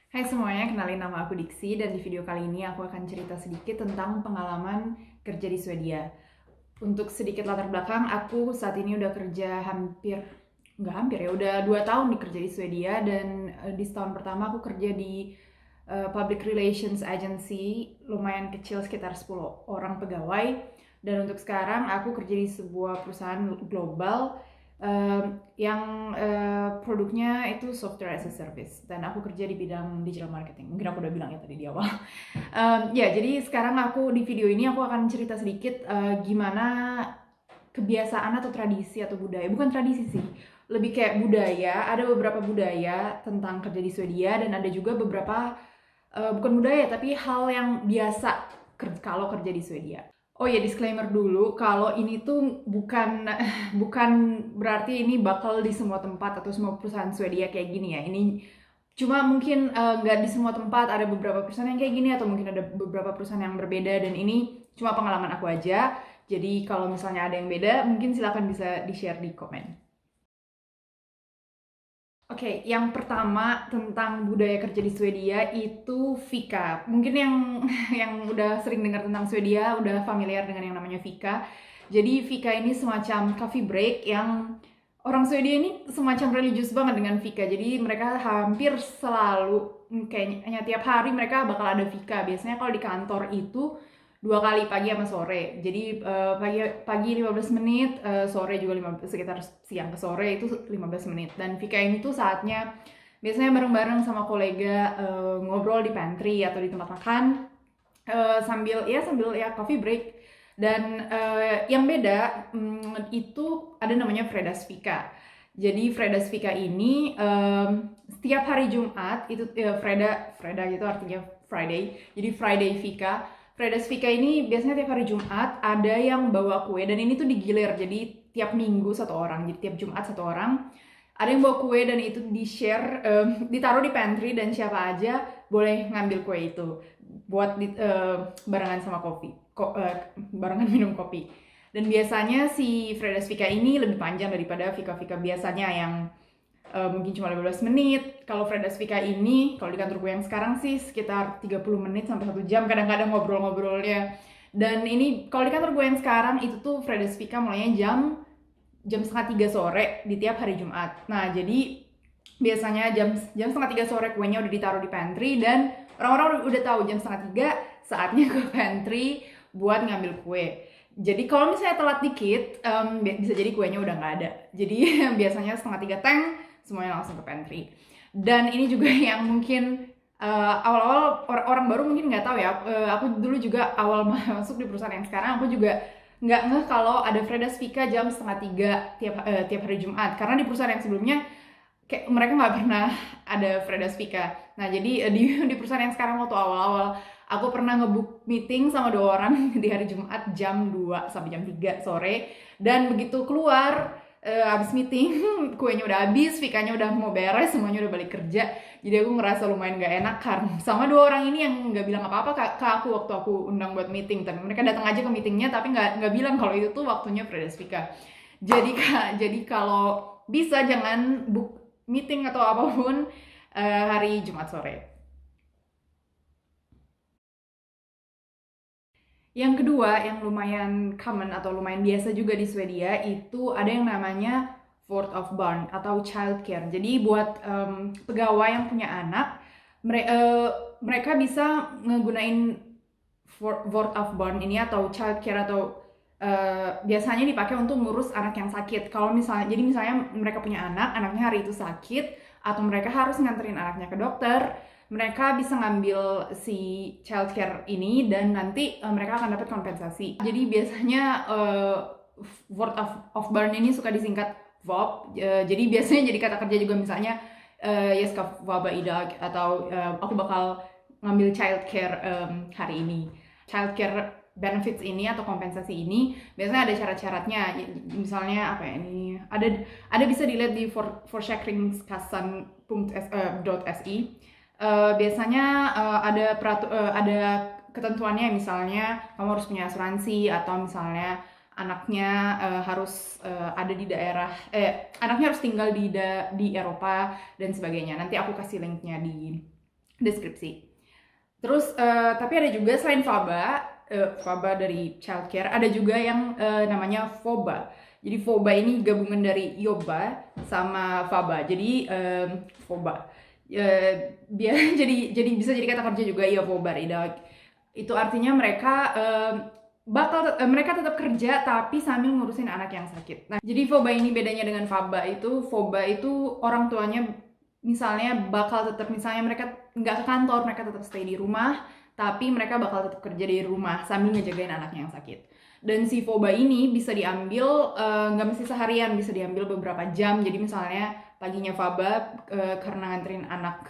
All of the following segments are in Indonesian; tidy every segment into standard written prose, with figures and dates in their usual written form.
Hai semuanya, kenalin nama aku Diksi dan di video kali ini aku akan cerita sedikit tentang pengalaman kerja di Swedia. Untuk sedikit latar belakang, aku saat ini udah kerja udah 2 tahun kerja di Swedia dan di setahun pertama aku kerja di Public Relations Agency, lumayan kecil sekitar 10 orang pegawai. Dan untuk sekarang aku kerja di sebuah perusahaan global yang produknya itu software as a service dan aku kerja di bidang digital marketing. Mungkin aku udah bilang ya tadi di awal. Ya, jadi sekarang aku di video ini aku akan cerita sedikit gimana kebiasaan atau tradisi atau budaya, bukan tradisi sih, lebih kayak budaya. Ada beberapa budaya tentang kerja di Swedia dan ada juga beberapa bukan budaya tapi hal yang biasa kalau kerja di Swedia. Oh ya, disclaimer dulu, kalau ini tuh bukan bukan berarti ini bakal di semua tempat atau semua perusahaan Swedia kayak gini ya. Ini cuma mungkin nggak di semua tempat, ada beberapa perusahaan yang kayak gini atau mungkin ada beberapa perusahaan yang berbeda dan ini cuma pengalaman aku aja. Jadi kalau misalnya ada yang beda, mungkin silakan bisa di-share di komen. Oke, yang pertama tentang budaya kerja di Swedia itu Fika. Mungkin yang yang udah sering dengar tentang Swedia udah familiar dengan yang namanya Fika. Jadi Fika ini semacam coffee break yang orang Swedia ini semacam religius banget dengan Fika. Jadi mereka hampir selalu kayaknya tiap hari mereka bakal ada Fika. Biasanya kalau di kantor itu 2 kali, pagi sama sore. Jadi pagi 15 menit, sore juga sekitar siang ke sore itu 15 menit. Dan VK ini tuh saatnya biasanya bareng-bareng sama kolega ngobrol di pantry atau di tempat makan sambil ya coffee break. Dan yang beda itu ada namanya Fredagsfika. Jadi Fredagsfika ini setiap hari Jumat itu Freda gitu artinya Friday. Jadi Friday Fika. Fredagsfika ini biasanya tiap hari Jumat ada yang bawa kue dan ini tuh digilir, jadi tiap minggu satu orang, jadi tiap Jumat satu orang ada yang bawa kue dan itu di-share, ditaruh di pantry dan siapa aja boleh ngambil kue itu buat barengan sama barengan minum kopi. Dan biasanya si Fredagsfika ini lebih panjang daripada fika-fika biasanya yang mungkin cuma 15 menit. Kalau Fredagsfika ini, kalau di kantor gue yang sekarang sih sekitar 30 menit sampai 1 jam kadang-kadang ngobrol-ngobrolnya. Dan ini kalau di kantor gue yang sekarang itu tuh Fredagsfika mulainya jam setengah 3 sore di tiap hari Jumat. Nah, jadi biasanya jam setengah 3 sore kuenya udah ditaruh di pantry dan orang-orang udah tahu jam setengah 3 saatnya ke pantry buat ngambil kue. Jadi kalau misalnya telat dikit, bisa jadi kuenya udah nggak ada. Jadi biasanya setengah 3 teng, semuanya langsung ke pantry. Dan ini juga yang mungkin awal-awal orang baru mungkin nggak tahu ya. Aku dulu juga awal masuk di perusahaan yang sekarang, aku juga nggak ngeh kalau ada Fredagsfika jam setengah 3 tiap hari Jumat. Karena di perusahaan yang sebelumnya kayak mereka nggak pernah ada Fredagsfika. Nah jadi di perusahaan yang sekarang waktu awal-awal aku pernah ngebook meeting sama 2 orang di hari Jumat jam 2 sampai jam 3 sore. Dan begitu keluar abis meeting kuenya udah habis, fikanya udah mau beres, semuanya udah balik kerja. Jadi aku ngerasa lumayan gak enak karena sama 2 orang ini yang nggak bilang apa-apa ke aku waktu aku undang buat meeting. Tapi mereka datang aja ke meetingnya tapi nggak bilang kalau itu tuh waktunya Fredagsfika. Jadi kalau bisa jangan book meeting atau apapun hari Jumat sore. Yang kedua, yang lumayan common atau lumayan biasa juga di Swedia itu ada yang namanya Vort of Barn atau child care. Jadi buat pegawai yang punya anak, mereka bisa ngegunain Vort of Barn ini atau child care atau biasanya dipakai untuk ngurus anak yang sakit. Kalau misalnya mereka punya anak, anaknya hari itu sakit atau mereka harus nganterin anaknya ke dokter, mereka bisa ngambil si childcare ini dan nanti mereka akan dapat kompensasi. Jadi biasanya Word of Barn ini suka disingkat VOB. Jadi biasanya jadi kata kerja juga misalnya yes ska vaba idag atau aku bakal ngambil childcare hari ini. Childcare benefits ini atau kompensasi ini biasanya ada syarat-syaratnya. Misalnya apa ya ini? Ada bisa dilihat di forsäkringskassan.se. Biasanya ada ketentuannya, misalnya kamu harus punya asuransi atau misalnya anaknya harus ada di daerah anaknya harus tinggal di Eropa dan sebagainya. Nanti aku kasih linknya deskripsi. Terus tapi ada juga selain Faba dari childcare, ada juga yang namanya Foba. Jadi Foba ini gabungan dari Yoba sama Faba. Jadi Foba. Jadi bisa jadi kata kerja juga ya Foba. Itu artinya mereka tetap kerja tapi sambil ngurusin anak yang sakit. Nah, jadi Foba ini bedanya dengan Foba itu orang tuanya misalnya bakal tetap, misalnya mereka nggak ke kantor, mereka tetap stay di rumah, tapi mereka bakal tetap kerja di rumah sambil ngejagain anaknya yang sakit. Dan si Foba ini bisa diambil nggak mesti seharian, bisa diambil beberapa jam. Jadi misalnya paginya Foba karena nganterin anak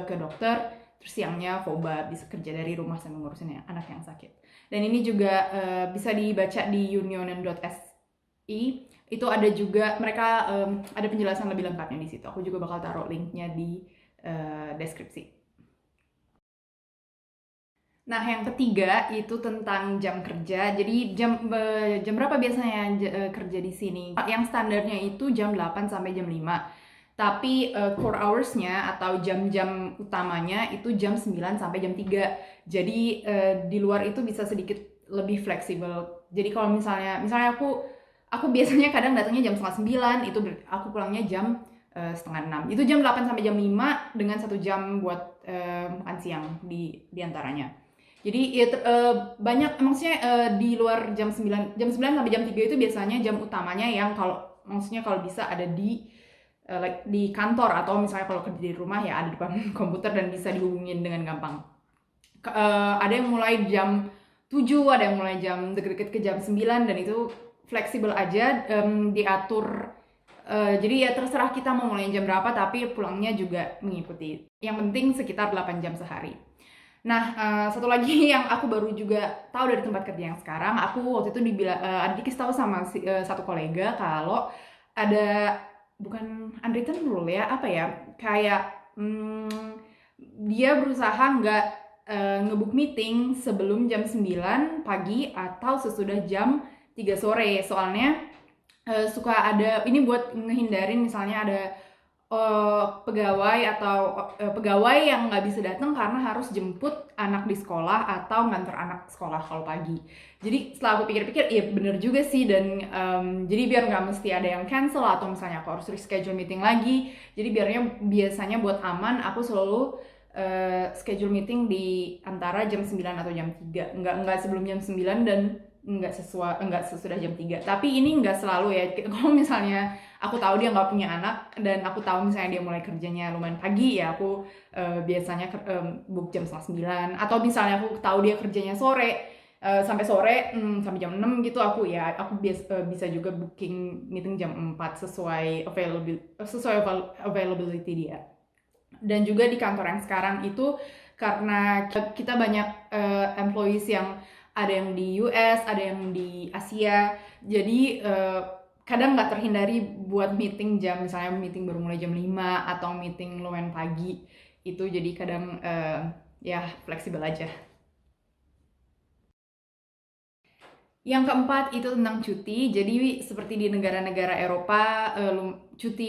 ke dokter, terus siangnya Foba bisa kerja dari rumah sambil ngurusin anak yang sakit. Dan ini juga bisa dibaca di unionen.si. Itu ada juga, mereka ada penjelasan lebih lengkapnya di situ. Aku juga bakal taruh linknya di deskripsi. Nah, yang ketiga itu tentang jam kerja. Jadi jam berapa biasanya kerja di sini? Yang standarnya itu jam 8 sampai jam 5. Tapi core hours-nya atau jam-jam utamanya itu jam 9 sampai jam 3. Jadi di luar itu bisa sedikit lebih fleksibel. Jadi kalau misalnya aku biasanya kadang datangnya jam 8:30, itu aku pulangnya jam 5:30. Itu jam 8 sampai jam 5 dengan 1 jam buat makan siang di antaranya. Jadi ya, banyak, maksudnya di luar jam 9 sampai jam 3 itu biasanya jam utamanya yang kalau bisa ada di kantor, atau misalnya kalau kerja di rumah ya ada depan komputer dan bisa dihubungin dengan gampang. Ada yang mulai jam 7, ada yang mulai jam deket-deket ke jam 9, dan itu fleksibel aja, diatur. Jadi ya terserah kita mau mulai jam berapa, tapi pulangnya juga mengikuti. Yang penting sekitar 8 jam sehari. Nah, satu lagi yang aku baru juga tahu dari tempat kerja yang sekarang, aku waktu itu ada dikasih tahu sama satu kolega kalau ada, bukan unwritten rule ya, apa ya, kayak dia berusaha nggak ngebook meeting sebelum jam 9 pagi atau sesudah jam 3 sore. Soalnya suka ada, ini buat ngehindarin misalnya ada pegawai yang nggak bisa datang karena harus jemput anak di sekolah atau nganter anak sekolah kalau pagi. Jadi setelah aku pikir-pikir, iya bener juga sih. Dan jadi biar nggak mesti ada yang cancel atau misalnya aku harus reschedule meeting lagi, jadi biasanya buat aman aku selalu schedule meeting di antara jam 9 atau jam 3. Nggak sebelum jam 9 dan nggak sesudah jam 3. Tapi ini nggak selalu ya. Kalau misalnya aku tahu dia nggak punya anak dan aku tahu misalnya dia mulai kerjanya lumayan pagi, ya aku biasanya book jam 9. Atau misalnya aku tahu dia kerjanya sore sampai sore, sampai jam 6 gitu, aku bisa juga booking meeting jam 4 sesuai availability dia. Dan juga di kantor yang sekarang itu, karena kita banyak employees yang ada yang di US, ada yang di Asia, jadi kadang nggak terhindari buat meeting misalnya meeting baru mulai jam 5 atau meeting lumayan pagi itu, jadi kadang ya fleksibel aja. Yang keempat itu tentang cuti. Jadi seperti di negara-negara Eropa, cuti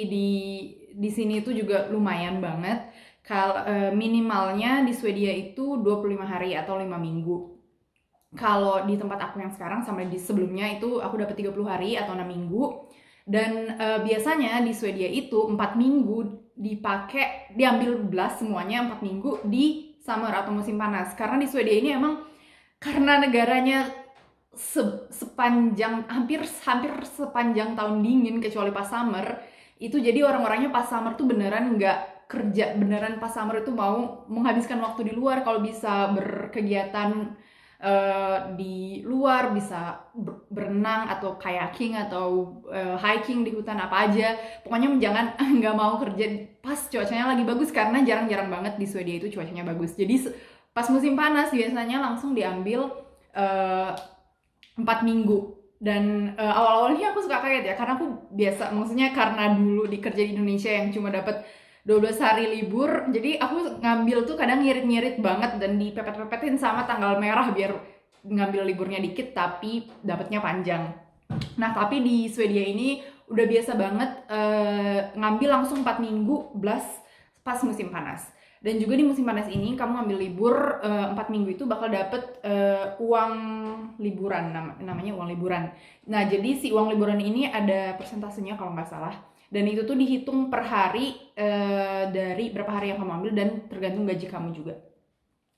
di sini itu juga lumayan banget. Minimalnya di Swedia itu 25 hari atau 5 minggu. Kalau di tempat aku yang sekarang sama di sebelumnya itu aku dapat 30 hari atau 6 minggu. Dan biasanya di Swedia itu 4 minggu diambil blast semuanya 4 minggu di summer atau musim panas. Karena di Swedia ini emang karena negaranya hampir sepanjang tahun dingin kecuali pas summer itu, jadi orang-orangnya pas summer tuh beneran nggak kerja, beneran pas summer itu mau menghabiskan waktu di luar. Kalau bisa berkegiatan di luar, bisa berenang atau kayaking atau hiking di hutan, apa aja, pokoknya jangan nggak mau kerja pas cuacanya lagi bagus, karena jarang-jarang banget di Swedia itu cuacanya bagus. Jadi pas musim panas biasanya langsung diambil 4 minggu. Dan awal-awalnya aku suka kaget ya, karena aku maksudnya karena dulu kerja di Indonesia yang cuma dapat 12 hari libur, jadi aku ngambil tuh kadang ngirit-ngirit banget dan dipepet-pepetin sama tanggal merah biar ngambil liburnya dikit tapi dapatnya panjang. Nah, tapi di Swedia ini udah biasa banget ngambil langsung 4 minggu blast pas musim panas. Dan juga di musim panas ini kamu ngambil libur 4 minggu itu bakal dapet uang liburan, namanya uang liburan. Nah, jadi si uang liburan ini ada persentasenya kalau nggak salah. Dan itu tuh dihitung per hari dari berapa hari yang kamu ambil dan tergantung gaji kamu juga.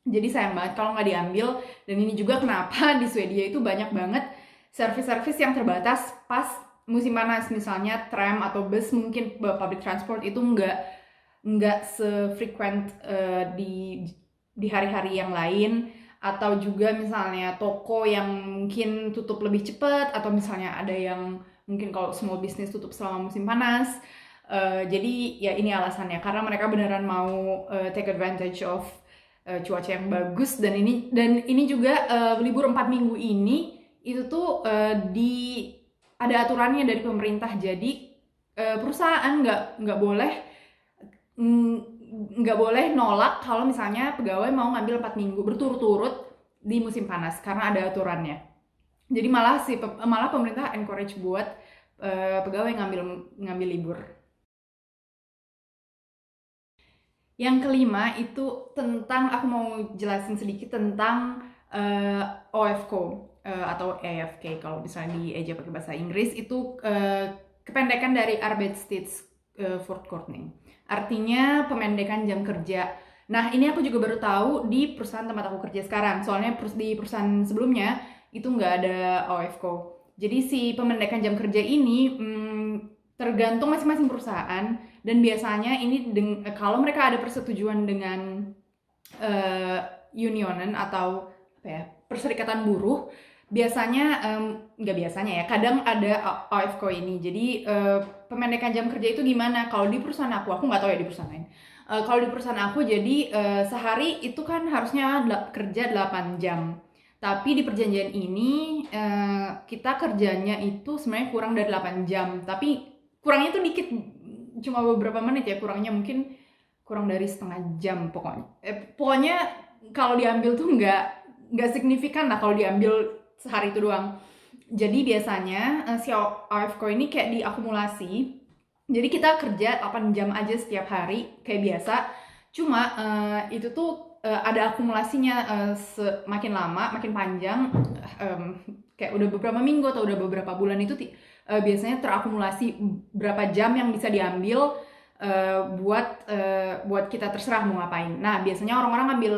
Jadi sayang banget kalau nggak diambil. Dan ini juga kenapa di Swedia itu banyak banget servis-servis yang terbatas pas musim panas. Misalnya tram atau bus, mungkin public transport itu nggak se-frequent di hari-hari yang lain. Atau juga misalnya toko yang mungkin tutup lebih cepat, atau misalnya ada yang mungkin kalau small business tutup selama musim panas. Jadi ya ini alasannya, karena mereka beneran mau take advantage of cuaca yang bagus. Dan ini juga libur 4 minggu ini itu tuh ada aturannya dari pemerintah. Jadi perusahaan nggak boleh nolak kalau misalnya pegawai mau ngambil 4 minggu berturut-turut di musim panas, karena ada aturannya. Jadi malah pemerintah encourage buat pegawai ngambil libur. Yang kelima itu tentang, aku mau jelasin sedikit tentang OFCO atau AFK kalau misalnya dieja pakai bahasa Inggris. Itu kependekan dari Arbeidstidsverkorting. Artinya pemendekan jam kerja. Nah, ini aku juga baru tahu di perusahaan tempat aku kerja sekarang. Soalnya di perusahaan sebelumnya itu nggak ada OFCO. Jadi si pemendekan jam kerja ini tergantung masing-masing perusahaan. Dan biasanya ini kalau mereka ada persetujuan dengan unionen atau apa ya, perserikatan buruh, biasanya nggak biasanya ya, kadang ada OFCO ini. Jadi pemendekan jam kerja itu gimana? Kalau di perusahaan aku nggak tahu ya di perusahaan lain. Kalau di perusahaan aku, jadi sehari itu kan harusnya kerja 8 jam. Tapi di perjanjian ini kita kerjanya itu sebenarnya kurang dari 8 jam. Tapi kurangnya tuh dikit, cuma beberapa menit ya kurangnya, mungkin kurang dari setengah jam pokoknya. Pokoknya kalau diambil tuh nggak signifikan lah kalau diambil sehari itu doang. Jadi biasanya si OFCO ini kayak diakumulasi. Jadi kita kerja 8 jam aja setiap hari kayak biasa. Cuma itu tuh ada akumulasinya, semakin lama makin panjang, kayak udah beberapa minggu atau udah beberapa bulan itu biasanya terakumulasi berapa jam yang bisa diambil buat kita terserah mau ngapain. Nah, biasanya orang-orang ngambil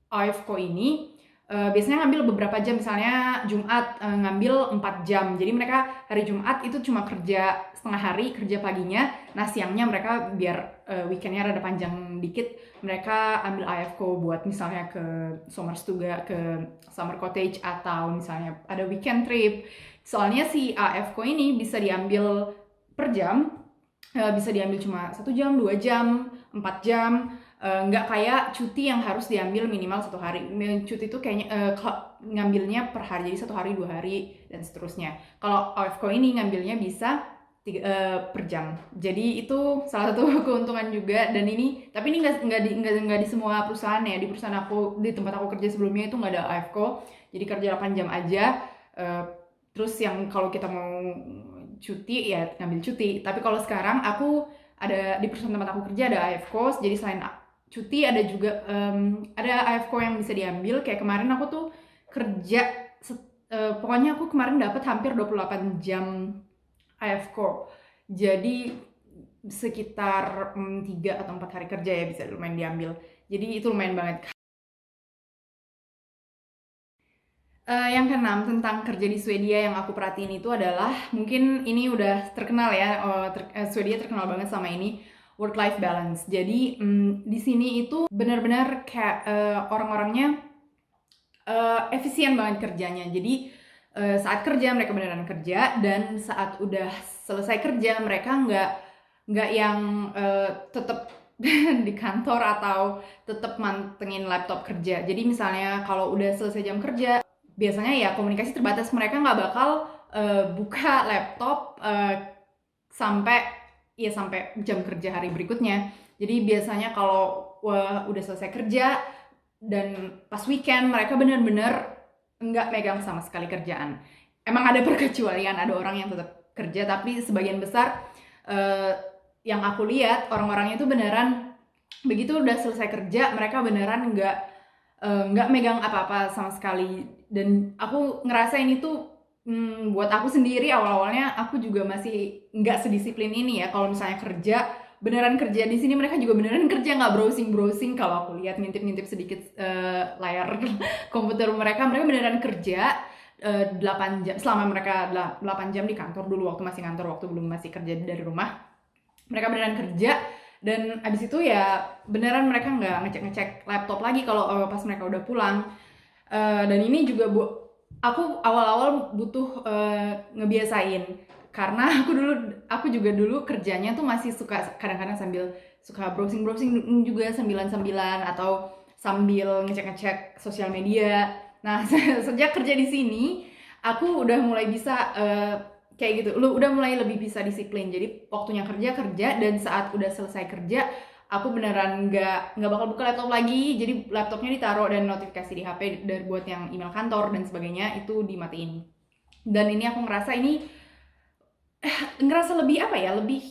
OFCO ini biasanya ngambil beberapa jam. Misalnya Jumat ngambil 4 jam. Jadi mereka hari Jumat itu cuma kerja setengah hari, kerja paginya. Nah, siangnya mereka biar weekendnya rada panjang dikit, mereka ambil AFCO buat misalnya ke Sommerstuga, ke summer cottage, atau misalnya ada weekend trip. Soalnya si AFCO ini bisa diambil per jam, bisa diambil cuma 1 jam, 2 jam, 4 jam. Nggak kayak cuti yang harus diambil minimal 1 hari. Cuti itu kayaknya ngambilnya per hari, jadi 1 hari, 2 hari, dan seterusnya. Kalau AFCO ini ngambilnya bisa per jam. Jadi itu salah satu keuntungan juga. Dan tapi ini nggak di semua perusahaan ya. Di perusahaan aku, di tempat aku kerja sebelumnya itu nggak ada AFCO. Jadi kerja 8 jam aja. Terus yang kalau kita mau cuti ya ngambil cuti. Tapi kalau sekarang aku ada di perusahaan tempat aku kerja ada AFCO. Jadi selain cuti ada juga ada AFCO yang bisa diambil. Kayak kemarin aku tuh kerja pokoknya aku kemarin dapat hampir 28 jam AFCO. Jadi sekitar 3 atau 4 hari kerja ya bisa lumayan diambil. Jadi itu lumayan banget. Yang keenam tentang kerja di Swedia yang aku perhatiin itu adalah, mungkin ini udah terkenal ya, Swedia terkenal banget sama ini, work-life balance. Jadi di sini itu benar-benar kayak orang-orangnya efisien banget kerjanya. Jadi saat kerja mereka beneran kerja, dan saat udah selesai kerja mereka nggak yang tetap di kantor atau tetap mantengin laptop kerja. Jadi misalnya kalau udah selesai jam kerja, biasanya ya komunikasi terbatas, mereka nggak bakal buka laptop sampai jam kerja hari berikutnya. Jadi biasanya kalau udah selesai kerja dan pas weekend, mereka bener-bener nggak megang sama sekali kerjaan. Emang ada perkecualian, ada orang yang tetap kerja, tapi sebagian besar yang aku lihat orang-orangnya itu beneran begitu udah selesai kerja mereka beneran nggak megang apa-apa sama sekali. Dan aku ngerasa ini tuh buat aku sendiri awal-awalnya aku juga masih nggak sedisiplin ini ya. Kalau misalnya kerja beneran kerja di sini, mereka juga beneran kerja, nggak browsing. Kalau aku lihat ngintip-ngintip sedikit layar komputer mereka beneran kerja 8 jam. Selama mereka 8 jam di kantor dulu, waktu masih kantor, waktu belum masih kerja dari rumah, mereka beneran kerja. Dan abis itu ya beneran mereka nggak ngecek laptop lagi kalau pas mereka udah pulang. Dan ini juga aku awal-awal butuh ngebiasain, karena aku juga dulu kerjanya tuh masih suka kadang-kadang sambil suka browsing juga sambilan atau sambil ngecek sosial media. Nah sejak kerja di sini aku udah mulai bisa kayak gitu, lu udah mulai lebih bisa disiplin. Jadi waktunya kerja, dan saat udah selesai kerja aku beneran nggak bakal buka laptop lagi. Jadi laptopnya ditaruh dan notifikasi di HP dari buat yang email kantor dan sebagainya itu dimatiin. Dan ini aku ngerasa lebih apa ya, lebih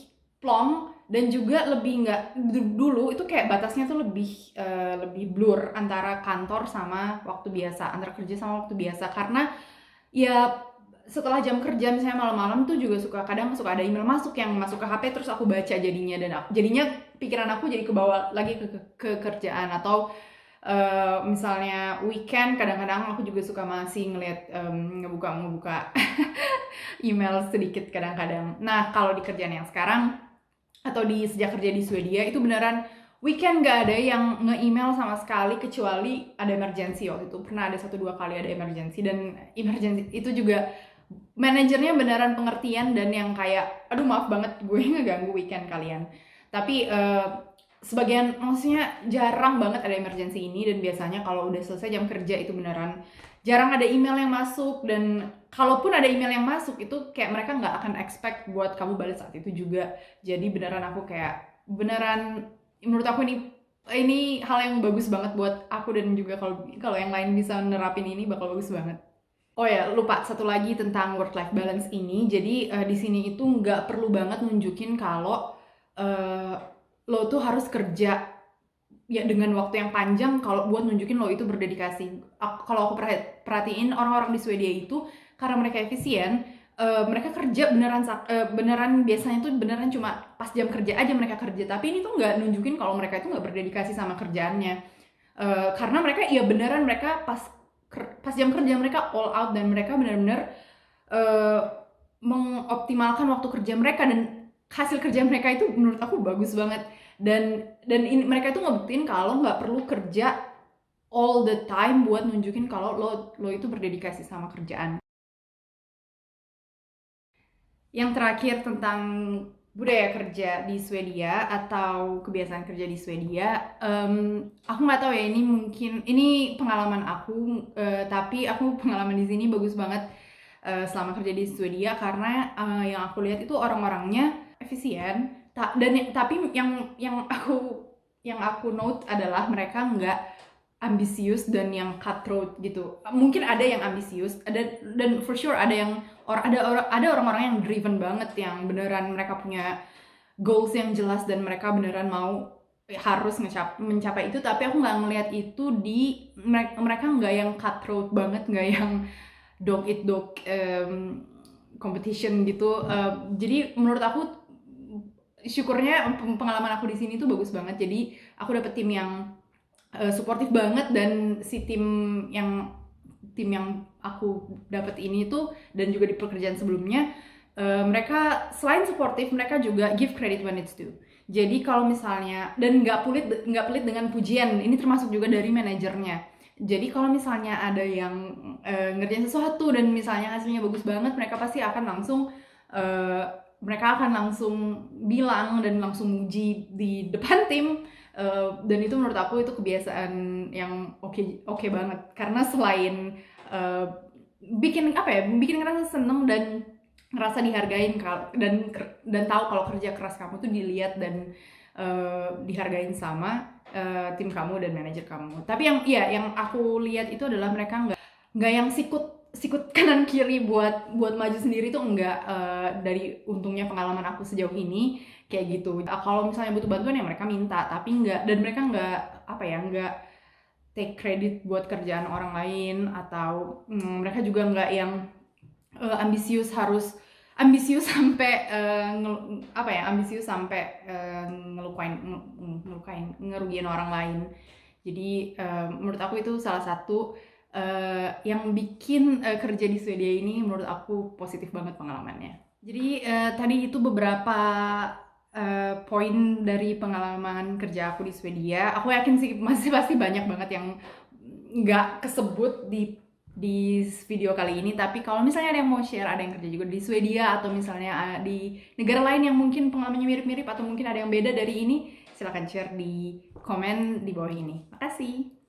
plong, dan juga lebih nggak, dulu itu kayak batasnya tuh lebih blur antara kantor sama waktu biasa, antara kerja sama waktu biasa. Karena ya setelah jam kerja misalnya malam-malam tuh juga kadang suka ada email masuk yang masuk ke HP, terus aku baca jadinya, dan jadinya pikiran aku jadi kebawa lagi ke kerjaan. Atau misalnya weekend kadang-kadang aku juga suka masih ngeliat ngebuka email sedikit kadang-kadang. Nah kalau di kerjaan yang sekarang atau sejak kerja di Swedia itu beneran weekend gak ada yang nge-email sama sekali, kecuali ada emergency. Waktu itu pernah ada 1-2 kali ada emergency, dan emergency itu juga manajernya beneran pengertian dan yang kayak aduh maaf banget gue ngeganggu weekend kalian. Tapi sebagian, maksudnya jarang banget ada emergency ini, dan biasanya kalau udah selesai jam kerja itu beneran jarang ada email yang masuk. Dan kalaupun ada email yang masuk itu kayak mereka nggak akan expect buat kamu balas saat itu juga. Jadi beneran aku kayak menurut aku ini hal yang bagus banget buat aku, dan juga kalau yang lain bisa nerapin ini bakal bagus banget. Oh ya, lupa satu lagi tentang work life balance ini. Jadi di sini itu nggak perlu banget nunjukin kalau uh, lo tuh harus kerja ya dengan waktu yang panjang kalau buat nunjukin lo itu berdedikasi. Kalau aku perhatiin orang-orang di Swedia itu karena mereka efisien, mereka kerja beneran biasanya tuh beneran cuma pas jam kerja aja mereka kerja. Tapi ini tuh nggak nunjukin kalau mereka itu nggak berdedikasi sama kerjaannya. Karena mereka ya beneran mereka pas jam kerja mereka all out, dan mereka benar-benar mengoptimalkan waktu kerja mereka, dan hasil kerja mereka itu menurut aku bagus banget. Dan mereka itu ngebuktiin kalau nggak perlu kerja all the time buat nunjukin kalau lo itu berdedikasi sama kerjaan. Yang terakhir tentang budaya kerja di Swedia atau kebiasaan kerja di Swedia, aku nggak tahu ya, ini pengalaman aku, tapi aku pengalaman di sini bagus banget selama kerja di Swedia, karena yang aku lihat itu orang-orangnya efisien. Tapi yang aku note adalah mereka nggak ambisius dan yang cutthroat gitu. Mungkin ada yang ambisius, dan for sure ada orang-orang yang driven banget, yang beneran mereka punya goals yang jelas dan mereka beneran mau harus mencapai itu. Tapi aku nggak ngelihat itu di mereka nggak yang cutthroat banget, nggak yang dog eat dog competition gitu. Jadi menurut aku syukurnya pengalaman aku di sini tuh bagus banget. Jadi aku dapet tim yang suportif banget, dan si tim yang aku dapat ini tuh, dan juga di pekerjaan sebelumnya, mereka selain suportif mereka juga give credit when it's due. Jadi kalau misalnya, dan nggak pelit dengan pujian, ini termasuk juga dari manajernya. Jadi kalau misalnya ada yang ngerjain sesuatu dan misalnya hasilnya bagus banget, mereka akan langsung bilang dan langsung muji di depan tim. Dan itu menurut aku itu kebiasaan yang oke banget, karena selain bikin ngerasa seneng dan ngerasa dihargain, dan tahu kalau kerja keras kamu tuh dilihat dan dihargain sama tim kamu dan manajer kamu. Tapi yang aku lihat itu adalah mereka nggak yang sikut sikut kanan kiri buat maju sendiri tuh enggak. Dari untungnya pengalaman aku sejauh ini kayak gitu. Kalau misalnya butuh bantuan ya mereka minta, tapi enggak, dan mereka enggak apa ya, enggak take credit buat kerjaan orang lain, atau mereka juga enggak yang ambisius sampai ambisius sampai ngerugiin orang lain. Jadi menurut aku itu salah satu yang bikin kerja di Swedia ini menurut aku positif banget pengalamannya. Jadi tadi itu beberapa poin dari pengalaman kerja aku di Swedia. Aku yakin sih masih pasti banyak banget yang nggak kesebut di video kali ini, tapi kalau misalnya ada yang mau share, ada yang kerja juga di Swedia atau misalnya di negara lain yang mungkin pengalamannya mirip-mirip atau mungkin ada yang beda dari ini, silahkan share di komen di bawah ini. Makasih.